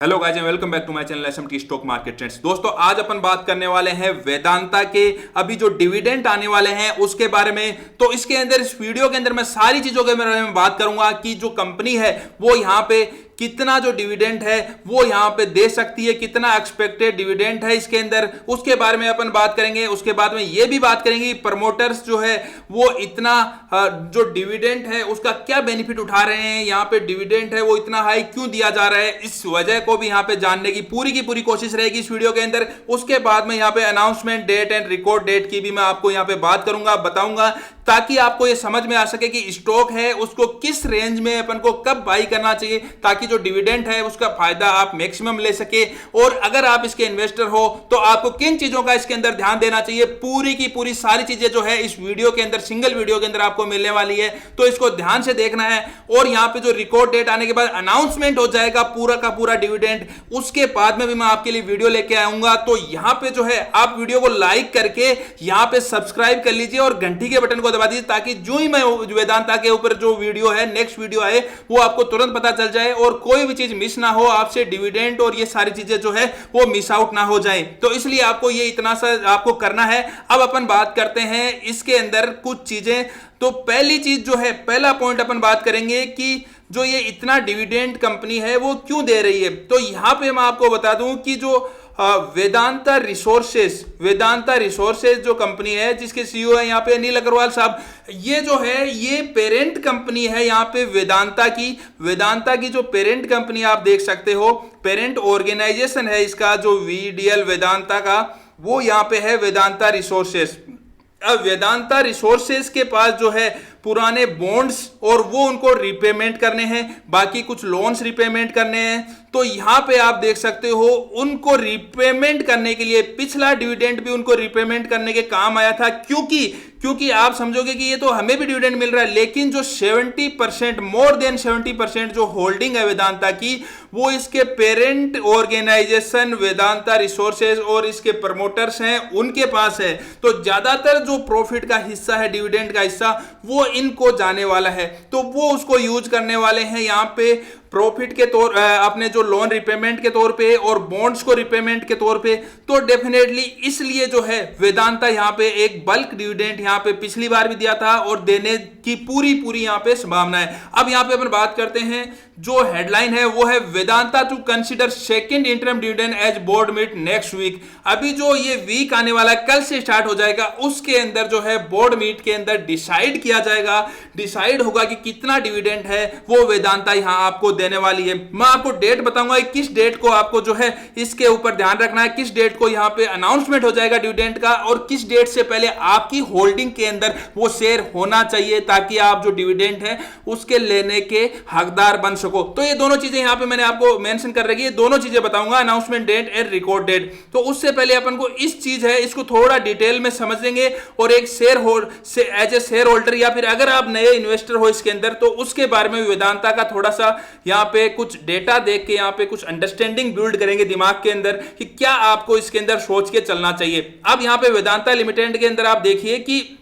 Hello guys and welcome back to my channel SMT stock market trends. दोस्तों आज अपन बात करने वाले हैं वेदांता के अभी जो डिविडेंड आने वाले हैं उसके बारे में। तो इसके अंदर इस वीडियो के अंदर मैं सारी चीजों के बारे में बात करूंगा कि जो कंपनी है वो यहां पे कितना जो डिविडेंड है वो यहां पे दे सकती है, कितना एक्सपेक्टेड डिविडेंड है इसके अंदर, उसके बारे में अपन बात करेंगे। उसके बाद में ये भी बात करेंगे प्रमोटर्स जो है वो इतना जो डिविडेंड है उसका क्या बेनिफिट उठा रहे हैं, यहां पे डिविडेंड है वो इतना हाई क्यों दिया जा रहा है, इस वजह को भी यहां पे जानने की पूरी कोशिश रहेगी इस वीडियो के अंदर। उसके बाद में यहां पे announcement date and record date की भी मैं आपको यहां पे बात करूंगा, बताऊंगा, ताकि आपको ये समझ में आ सके कि स्टॉक है उसको किस रेंज में अपन को कब बाई करना चाहिए, ताकि जो डिविडेंड है उसका फायदा आप मैक्सिमम ले सके। और अगर आप इसके इन्वेस्टर हो तो आपको किन चीजों का इसके अंदर ध्यान देना चाहिए, पूरी की पूरी सारी चीजें जो है इस वीडियो के अंदर, सिंगल वीडियो के अंदर आपको मिलने वाली है। तो इसको ध्यान से देखना है। और यहां पे जो रिकॉर्ड डेट आने के बाद अनाउंसमेंट हो जाएगा पूरा का पूरा डिविडेंड, उसके बाद में भी मैं आपके लिए वीडियो लेके आऊंगा। तो यहां पे जो है आप वीडियो को लाइक करके यहां पे सब्सक्राइब कर लीजिए और घंटी के बटन को दबा दीजिए, ताकि जो ही मैं वेदांता के ऊपर जो वीडियो है, नेक्स्ट वीडियो आए, वो आपको तुरंत पता चल जाए और कोई भी चीज मिस ना हो आपसे, डिविडेंड और ये सारी चीजें जो है वो मिस आउट ना हो जाए। तो इसलिए आपको ये इतना सा आपको करना है। अब अपन बात करते हैं इसके अंदर कुछ चीजें। तो पहली चीज जो है, पहला पॉइंट अपन बात करेंगे कि जो ये इतना डिविडेंड कंपनी है वो क्यों दे रही है। तो यहां पे मैं आपको बता दूं कि जो वेदांता रिसोर्सेज जो कंपनी है जिसके सीईओ है यहाँ पे अनिल अग्रवाल साहब, ये जो है ये पेरेंट कंपनी है यहाँ पे वेदांता की जो पेरेंट कंपनी आप देख सकते हो, पेरेंट ऑर्गेनाइजेशन है इसका जो वीडीएल वेदांता का, वो यहाँ पे है वेदांता रिसोर्सेज। अब वेदांता रिसोर्सेज के पास जो है पुराने बॉन्ड्स और वो उनको रिपेमेंट करने हैं, बाकी कुछ लोन्स रिपेमेंट करने हैं। तो यहां पे आप देख सकते हो उनको रिपेमेंट करने के लिए पिछला डिविडेंड भी उनको रिपेमेंट करने के काम आया था, क्योंकि आप समझोगे कि ये तो हमें भी डिविडेंड मिल रहा है, लेकिन जो 70% मोर देन 70% जो होल्डिंग है वेदांता की, वो इसके पेरेंट ऑर्गेनाइजेशन वेदांता रिसोर्सेज और इसके प्रमोटर्स हैं उनके पास है। तो ज्यादातर जो प्रॉफिट का हिस्सा है, डिविडेंड का हिस्सा, वो इनको जाने वाला है। तो वो उसको यूज करने वाले हैं यहां पे प्रॉफिट के तौर, अपने जो लोन रिपेमेंट के तौर पे और बॉन्ड्स को रिपेमेंट के तौर पे। तो डेफिनेटली इसलिए जो है वेदांता यहां पे एक बल्क डिविडेंड यहां पे पिछली बार भी दिया था और देने की पूरी यहां पे संभावना है। अब यहां पे अपन बात करते हैं, जो हेडलाइन है वो है Vedanta to consider second interim dividend as board meet next week. अभी जो ये वीक आने वाला है, कल से स्टार्ट हो जाएगा, उसके अंदर जो है बोर्ड मीट के अंदर डिसाइड किया जाएगा, डिसाइड होगा कि कितना डिविडेंड है वो वेदांता यहां आपको देने वाली है। मैं आपको डेट बताऊंगा किस डेट को आपको जो है इसके ऊपर ध्यान रखना है, किस डेट को यहां पे अनाउंसमेंट हो जाएगा डिविडेंड का और किस डेट से पहले आपकी होल्डिंग के अंदर वो शेयर होना चाहिए, ताकि आप जो डिविडेंड है उसके लेने के हकदार बन सको। तो ये दोनों चीजें यहां पे मैंने आपको मेंशन कर रखी है, दोनों चीजें बताऊंगा, announcement date and record date. तो उससे पहले अपन को इस चीज है इसको थोड़ा डिटेल में समझेंगे और एक एज ए शेयर होल्डर या फिर अगर आप नए इन्वेस्टर हो इसके अंदर, तो उसके बारे में वेदांता का थोड़ा सा यहां पे कुछ डेटा देख के यहां पे कुछ अंडरस्टैंडिंग बिल्ड करेंगे दिमाग के अंदर कि क्या आपको इसके अंदर सोच के चलना चाहिए। अब यहां पे वेदांता लिमिटेड के अंदर आप देखिए कि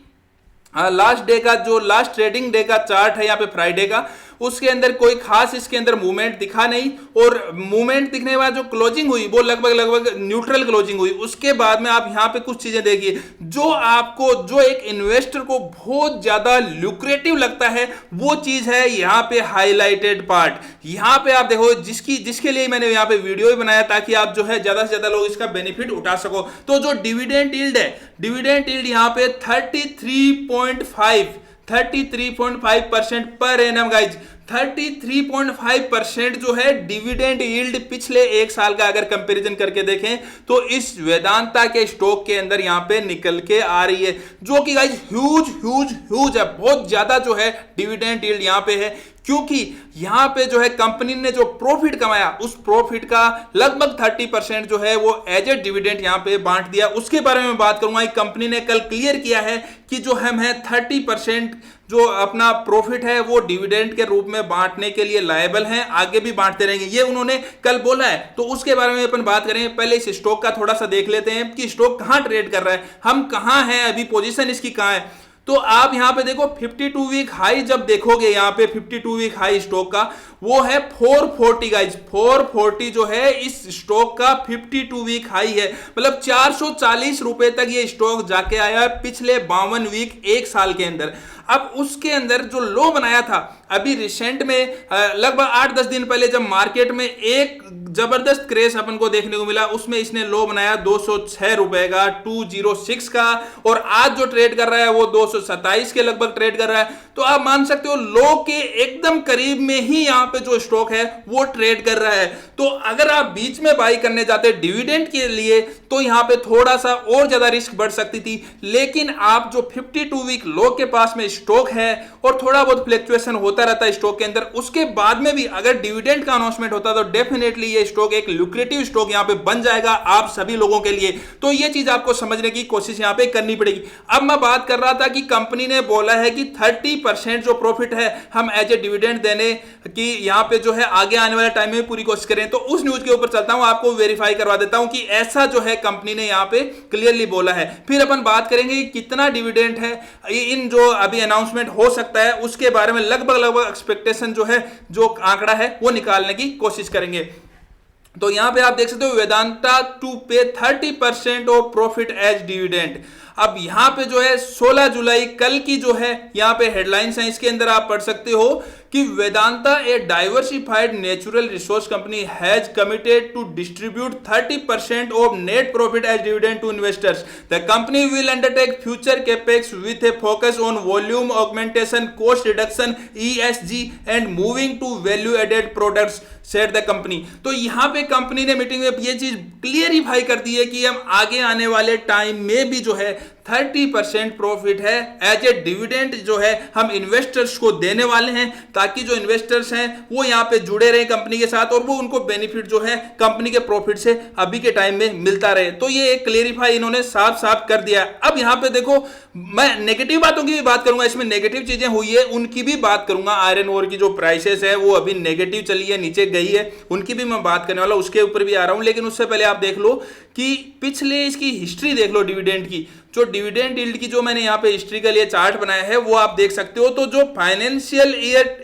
लास्ट डे का जो लास्ट ट्रेडिंग डे का चार्ट है यहाँ पे फ्राइडे का, उसके अंदर कोई खास इसके अंदर मूवमेंट दिखा नहीं और मूवमेंट दिखने के बाद जो क्लोजिंग हुई वो लगभग न्यूट्रल क्लोजिंग हुई। उसके बाद में आप यहाँ पे कुछ चीजें देखिए जो आपको, जो एक इन्वेस्टर को बहुत ज्यादा लुक्रेटिव लगता है, वो चीज है यहाँ पे हाईलाइटेड पार्ट। यहाँ पे आप देखो जिसके लिए मैंने यहाँ पे वीडियो ही बनाया ताकि आप जो है ज्यादा से ज्यादा लोग इसका बेनिफिट उठा सको। तो जो डिविडेंड यील्ड है, डिविडेंड यील्ड यहाँ पे 33.5% पर एनम गाइज, 33.5% जो है डिविडेंड यील्ड पिछले एक साल का अगर कंपैरिजन करके देखें तो इस वेदांता के स्टॉक के अंदर यहां पे निकल के आ रही है, जो कि गाइज ह्यूज है, बहुत ज्यादा जो है डिविडेंड यील्ड यहां पे है। क्योंकि यहां पे जो है कंपनी ने जो प्रॉफिट कमाया उस प्रॉफिट का लगभग 30% जो है वो एज ए डिविडेंड यहां पे बांट दिया। उसके बारे में बात करूंगा, कंपनी ने कल क्लियर किया है कि जो हम है 30% जो अपना प्रॉफिट है वो डिविडेंड के रूप में बांटने के लिए लायबल हैं, आगे भी बांटते रहेंगे, ये उन्होंने कल बोला है। तो उसके बारे में अपन बात करेंगे। पहले इस स्टॉक का थोड़ा सा देख लेते हैं कि स्टॉक कहां ट्रेड कर रहा है, हम कहां हैं अभी, पोजीशन इसकी कहां है। तो आप यहां पे देखो 52 वीक हाई जब देखोगे, यहां पे 52 वीक हाई स्टॉक का वो है 440 गाइज, 440 जो है इस स्टॉक का 52 वीक हाई है, मतलब 440 रुपए तक ये स्टॉक जाके आया है पिछले 52 वीक एक साल के अंदर। अब उसके अंदर जो लो बनाया था अभी रिसेंट में लगभग 8-10 दिन पहले जब मार्केट में एक जबरदस्त क्रेश अपन को देखने को मिला, उसमें इसने लो बनाया 206 रुपए का, 206 का, और आज जो ट्रेड कर रहा है वो 227 के लगभग ट्रेड कर रहा है। तो आप मान सकते हो लो के एकदम करीब में ही यहां पे जो स्टॉक है वो ट्रेड कर रहा है। तो अगर आप बीच में बाई करने जाते डिविडेंड के लिए तो यहां पे थोड़ा सा और ज्यादा रिस्क बढ़ सकती थी, लेकिन आप जो 52 वीक लो के पास में स्टॉक है और थोड़ा बहुत फ्लक्चुएशन होता रहता है स्टॉक के अंदर, उसके बाद में भी अगर डिविडेंड का अनाउंसमेंट होता तो डेफिनेटली ये स्टॉक एक लुक्रेटिव स्टॉक यहां पे बन जाएगा आप सभी लोगों के लिए। तो ये चीज आपको समझने की कोशिश यहां पे करनी पड़ेगी। अब मैं बात कर रहा था कि कंपनी ने बोला है कि 30% जो प्रॉफिट है हम एज ए डिविडेंड देने की यहां पे जो है आगे आने वाले टाइम में पूरी कोशिश करें। तो उस न्यूज के ऊपर चलता हूं, आपको वेरीफाई करवा देता हूं कि ऐसा जो है कंपनी ने यहां पे क्लियरली बोला है। फिर अपन बात करेंगे कि कितना डिविडेंड है इन जो अभी अनाउंसमेंट हो सकता है उसके बारे में लगभग एक्सपेक्टेशन जो है, जो आंकड़ा है वो निकालने की कोशिश करेंगे। तो यहां पे आप देख सकते हो वेदांता टू पे 30% ऑफ प्रॉफिट एज डिविडेंड। अब यहां पे जो है 16 जुलाई कल की जो है यहां पे हेडलाइंस हैं, इसके अंदर आप पढ़ सकते हो कि Vedanta a diversified natural resource company has committed to distribute 30% of net profit as dividend to investors. The company will undertake future capex with a focus on volume augmentation, cost reduction, ESG and moving to value added products said the company. तो यहां पे company ने meeting में ये चीज clarify कर दी है कि हम आगे आने वाले टाइम में भी जो है 30% प्रॉफिट है एज ए डिविडेंड जो है हम इन्वेस्टर्स को देने वाले हैं, ताकि जो इन्वेस्टर्स हैं वो यहां पे जुड़े रहे कंपनी के साथ और वो उनको बेनिफिट जो है कंपनी के प्रॉफिट से अभी के टाइम में मिलता रहे। तो ये एक क्लियरिफाई इन्होंने साफ साफ कर दिया है। अब यहां पे देखो मैं नेगेटिव बातों की भी बात करूंगा, इसमें नेगेटिव चीजें हुई है उनकी भी बात करूंगा। आयरन ओर की जो प्राइसेस है वो अभी नेगेटिव चली है, नीचे गई है, उनकी भी मैं बात करने वाला हूं, उसके ऊपर भी आ रहा हूं। लेकिन उससे पहले आप देख लो कि पिछले इसकी हिस्ट्री देख लो डिविडेंड की, जो डिविडेंड यील्ड की जो मैंने यहां पे हिस्ट्री के लिए चार्ट बनाया है वो आप देख सकते हो। तो जो फाइनेंशियल ईयर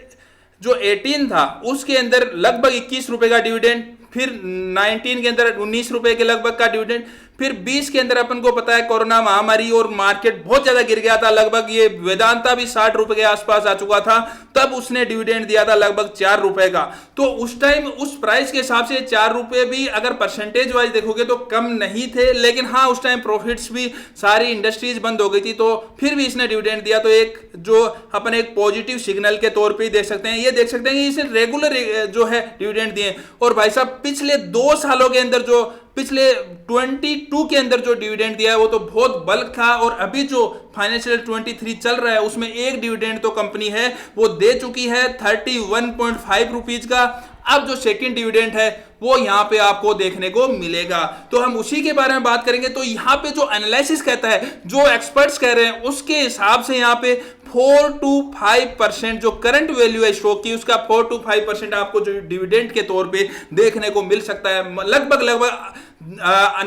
जो 18 था उसके अंदर लगभग 21 रुपए का डिविडेंड, फिर 19 के अंदर 19 रुपए के लगभग का डिविडेंड, फिर 20 के अंदर अपन को पता है कोरोना महामारी और मार्केट बहुत ज्यादा गिर गया था, लगभग ये वेदांता भी 60 रुपए के आसपास आ चुका था, तब उसने डिविडेंड दिया था लगभग 4 रुपए का। तो उस टाइम उस प्राइस के हिसाब से 4 रुपए भी अगर परसेंटेज वाइज देखोगे तो कम नहीं थे, लेकिन हाँ उस टाइम प्रॉफिट्स भी सारी इंडस्ट्रीज बंद हो गई थी, तो फिर भी इसने डिविडेंड दिया। तो एक जो अपन एक पॉजिटिव सिग्नल के तौर पर देख सकते हैं, ये देख सकते हैं कि इसने रेगुलर जो है डिविडेंड दिए। और भाई साहब पिछले 2 सालों के अंदर जो पिछले 22 के अंदर जो डिविडेंड दिया है वो तो बहुत बल्क था, और अभी जो फाइनेंशियल 23 चल रहा है उसमें एक डिविडेंड तो कंपनी है वो दे चुकी है 31.5 रुपीज का। अब जो सेकंड डिविडेंड है वो यहां पे आपको देखने को मिलेगा, तो हम उसी के बारे में बात करेंगे। तो यहां पे जो एनालिसिस कहता है, जो एक्सपर्ट्स कह रहे हैं उसके हिसाब से यहां पे 4 to 5% जो करंट वैल्यू है स्टॉक की उसका 4 to 5% आपको जो डिविडेंड के तौर पे देखने को मिल सकता है। लगभग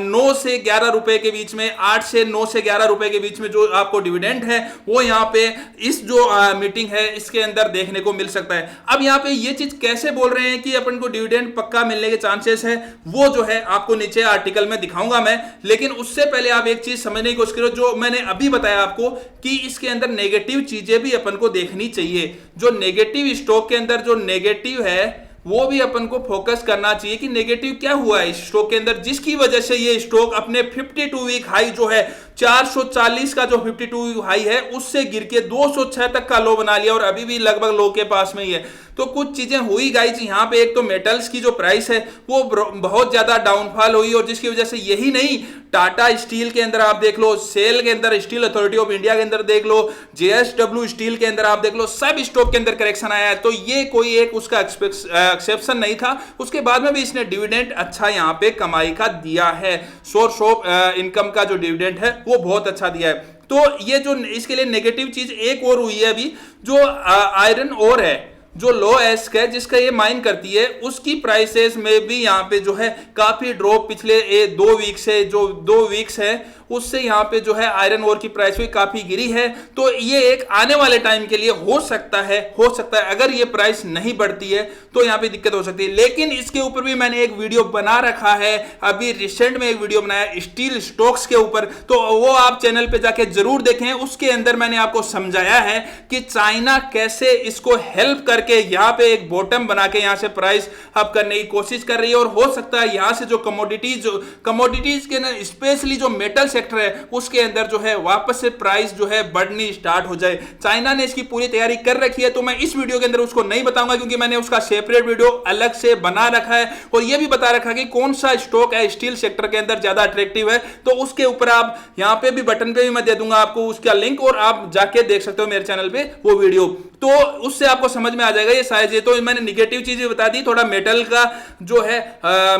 9 से 11 रुपए के बीच में, 8 से 9 से 11 रुपए के बीच में जो आपको डिविडेंड है वो यहां पे इस जो मीटिंग है इसके अंदर देखने को मिल सकता है। अब यहां पे ये चीज कैसे बोल रहे हैं कि अपन को डिविडेंड पक्का मिलने के चांसेस है, वो जो है आपको नीचे आर्टिकल में दिखाऊंगा मैं। लेकिन उससे पहले आप एक चीज समझने की कोशिश करो, जो मैंने अभी बताया आपको कि इसके अंदर नेगेटिव चीजें भी अपन को देखनी चाहिए। जो नेगेटिव स्टॉक के अंदर जो नेगेटिव है वो भी अपन को फोकस करना चाहिए कि नेगेटिव क्या हुआ है इस स्टॉक के अंदर, जिसकी वजह से ये स्टॉक अपने 52 वीक हाई जो है 440 का जो 52 हाई है उससे गिर के 206 तक का लो बना लिया और अभी भी लगभग लो के पास में ही है। तो कुछ चीजें हुई गाइस यहाँ पे, एक तो मेटल्स की जो प्राइस है वो बहुत ज्यादा डाउनफॉल हुई, और जिसकी वजह से यही नहीं टाटा स्टील के अंदर आप देख लो, सेल के अंदर, स्टील अथॉरिटी ऑफ इंडिया के अंदर देख लो, JSW स्टील के अंदर आप देख लो, सब स्टॉक के अंदर करेक्शन आया है। तो ये कोई एक उसका एक्सेप्शन नहीं था। उसके बाद में भी इसने डिविडेंड अच्छा यहाँ पे कमाई का दिया है, सोर्स ऑफ इनकम का जो डिविडेंड है वो बहुत अच्छा दिया है। तो ये जो इसके लिए नेगेटिव चीज एक और हुई है अभी, जो आयरन ओर है, जो लो एस्क है जिसका ये माइन करती है, उसकी प्राइसेस में भी यहाँ पे जो है काफी ड्रॉप पिछले 2 वीक से, जो 2 वीक्स है उससे यहाँ पे जो है आयरन ओर की प्राइस भी काफी गिरी है। तो ये एक आने वाले टाइम के लिए हो सकता है अगर ये प्राइस नहीं बढ़ती है तो यहाँ पे दिक्कत हो सकती है। लेकिन इसके ऊपर भी मैंने एक वीडियो बना रखा है, अभी रिसेंट में एक वीडियो बनाया स्टील स्टॉक्स के ऊपर, तो वो आप चैनल पे जाके जरूर देखें। उसके अंदर मैंने आपको समझाया है कि चाइना कैसे इसको हेल्प करके यहाँ पे एक बॉटम बना के यहाँ से प्राइस अप करने की कोशिश कर रही है। और हो सकता है यहाँ से जो कमोडिटीज के ना स्पेशली जो मेटल सेक्टर है उसके अंदर जो है वापस से प्राइस जो है बढ़नी स्टार्ट हो जाए। चाइना ने इसकी पूरी तैयारी कर रखी है, तो मैं इस वीडियो के अंदर उसको नहीं बताऊंगा क्योंकि मैंने उसका सेपरेट वीडियो अलग से बना रखा है और यह भी बता रखा है कि कौन सा स्टॉक है स्टील सेक्टर के अंदर ज्यादा अट्रैक्टिव है। तो उसके ऊपर आप यहां पे भी बटन पे भी मैं दे दूंगा आपको उसका लिंक और आप जाके देख सकते हो मेरे चैनल पे वो वीडियो, तो उससे आपको समझ में आ जाएगा ये सारी चीजें। तो मैंने निगेटिव चीजें बता दी, थोड़ा मेटल का जो है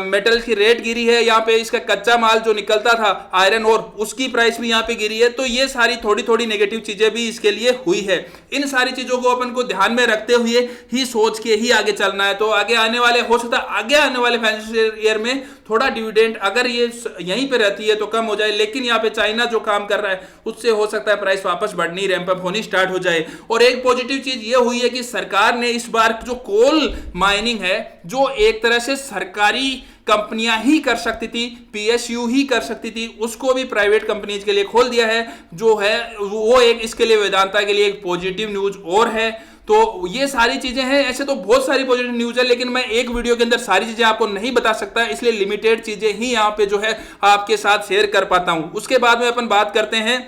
मेटल की रेट गिरी है, यहाँ पे इसका कच्चा माल जो निकलता था आयरन और उसकी प्राइस भी यहाँ पे गिरी है। तो ये सारी थोड़ी थोड़ी नेगेटिव चीजें भी इसके लिए हुई है। इन सारी चीजों को अपन को ध्यान में रखते हुए ही सोच के ही आगे चलना है। तो आगे आने वाले हो सकता है आगे आने वाले फाइनेंशियल ईयर में थोड़ा डिविडेंड अगर ये यहीं पे रहती है तो कम हो जाए, लेकिन यहाँ पे चाइना जो काम कर रहा है उससे हो सकता है प्राइस वापस बढ़नी रैंप अप होनी स्टार्ट हो जाए। और एक पॉजिटिव चीज ये हुई है कि सरकार ने इस बार जो कोल माइनिंग है जो एक तरह से सरकारी कंपनियां ही कर सकती थी, पीएसयू ही कर सकती थी, उसको भी प्राइवेट कंपनीज के लिए खोल दिया है, जो है वो एक इसके लिए वेदांता के लिए एक पॉजिटिव न्यूज और है। तो ये सारी चीजें हैं, ऐसे तो बहुत सारी पॉजिटिव न्यूज है लेकिन मैं एक वीडियो के अंदर सारी चीजें आपको नहीं बता सकता, इसलिए लिमिटेड चीजें ही यहाँ पे जो है आपके साथ शेयर कर पाता हूं। उसके बाद में अपन बात करते हैं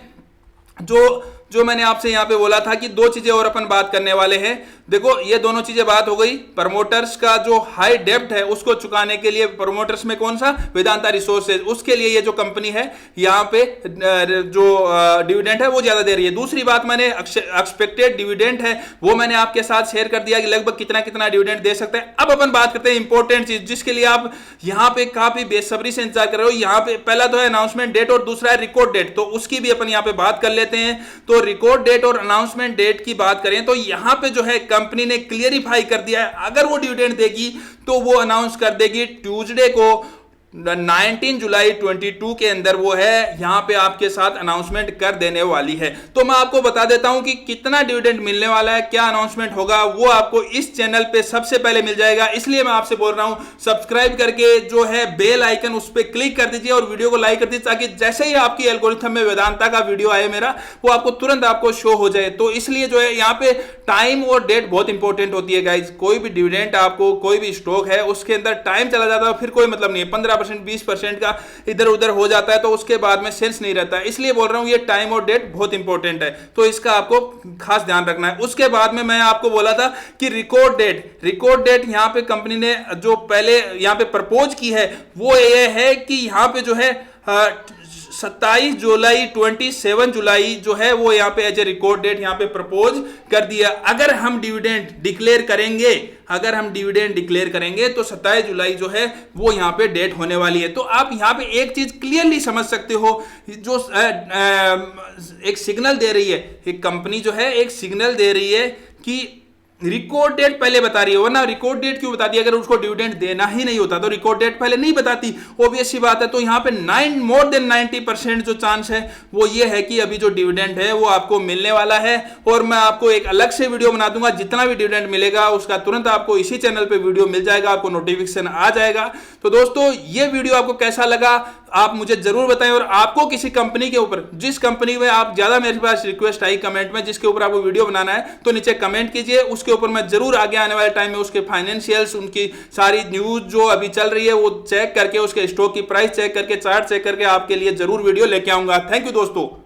जो मैंने आपसे यहां पे बोला था कि दो चीजें और अपन बात करने वाले हैं। देखो ये दोनों चीजें बात हो गई, प्रमोटर्स का जो हाई डेब्ट है उसको चुकाने के लिए प्रमोटर्स में कौन सा वेदांता रिसोर्सेज, उसके लिए ये जो कंपनी है यहाँ पे जो डिविडेंड है वो ज्यादा दे रही है। दूसरी बात मैंने एक्सपेक्टेड डिविडेंड है वो मैंने आपके साथ शेयर कर दिया कि लगभग कितना कितना डिविडेंड दे सकते हैं। अब अपन बात करते हैं इंपॉर्टेंट चीज जिसके लिए आप यहाँ पे काफी बेसब्री से इंतजार कर रहे हो। यहाँ पे पहला तो है अनाउंसमेंट डेट और दूसरा है रिकॉर्ड डेट, तो उसकी भी अपन यहाँ पे बात कर लेते हैं। तो रिकॉर्ड डेट और अनाउंसमेंट डेट की बात करें तो यहां पे जो है कंपनी ने क्लियरिफाई कर दिया है अगर वो डिविडेंड देगी तो वो अनाउंस कर देगी ट्यूसडे को 19 जुलाई 22 के अंदर वो है यहां पे आपके साथ अनाउंसमेंट कर देने वाली है। तो मैं आपको बता देता हूं कि कितना डिविडेंड मिलने वाला है, क्या अनाउंसमेंट होगा, वो आपको इस चैनल पे सबसे पहले मिल जाएगा। इसलिए मैं आपसे बोल रहा हूं सब्सक्राइब करके जो है बेल आइकन उस पर क्लिक कर दीजिए और वीडियो को लाइक कर दीजिए ताकि जैसे ही आपकी एल्गोरिथम में वेदांता का वीडियो आए मेरा वो आपको तुरंत आपको शो हो जाए। तो इसलिए जो है यहाँ पे टाइम और डेट बहुत इंपॉर्टेंट होती है गाइज। कोई भी डिविडेंड आपको कोई भी स्टॉक है उसके अंदर टाइम चला जाता है फिर कोई मतलब नहीं है, 15% 20% का इधर उधर हो जाता है तो उसके बाद में सेंस नहीं रहता है। इसलिए बोल रहा हूं ये टाइम और डेट बहुत इंपॉर्टेंट है, तो इसका आपको खास ध्यान रखना है। उसके बाद में मैं आपको बोला था कि रिकॉर्ड डेट यहां पे कंपनी ने जो पहले यहां पे प्रपोज की है वो ये है कि यहां पे जो है 27 जुलाई जो है वो यहाँ पे एज ए रिकॉर्ड डेट यहाँ पे प्रपोज कर दिया। अगर हम डिविडेंड डिक्लेयर करेंगे तो 27 जुलाई जो है वो यहाँ पे डेट होने वाली है। तो आप यहाँ पे एक चीज क्लियरली समझ सकते हो, जो एक सिग्नल दे रही है, एक कंपनी जो है एक सिग्नल दे रही है कि रिकॉर्ड डेट पहले बता रही है, वरना रिकॉर्ड डेट क्यों बताती है? अगर उसको डिविडेंड देना ही नहीं होता तो रिकॉर्ड डेट पहले नहीं बताती, ऑब्वियस सी बात है। तो यहाँ पे मोर देन 90% जो चांस है वो ये है कि अभी जो डिविडेंड है वो आपको मिलने वाला है। और मैं आपको एक अलग से वीडियो बना दूंगा, जितना भी डिविडेंड मिलेगा उसका तुरंत आपको इसी चैनल पे वीडियो मिल जाएगा, आपको नोटिफिकेशन आ जाएगा। तो दोस्तों ये वीडियो आपको कैसा लगा आप मुझे जरूर बताएं, और आपको किसी कंपनी के ऊपर, जिस कंपनी में आप ज्यादा, मेरे पास रिक्वेस्ट आई कमेंट में जिसके ऊपर आपको वीडियो बनाना है तो नीचे कमेंट कीजिए, उसके ऊपर मैं जरूर आगे आने वाले टाइम में उसके फाइनेंशियल्स, उनकी सारी न्यूज जो अभी चल रही है वो चेक करके, उसके स्टॉक की प्राइस चेक करके, चार्ट चेक करके आपके लिए जरूर वीडियो लेके आऊंगा। थैंक यू दोस्तों।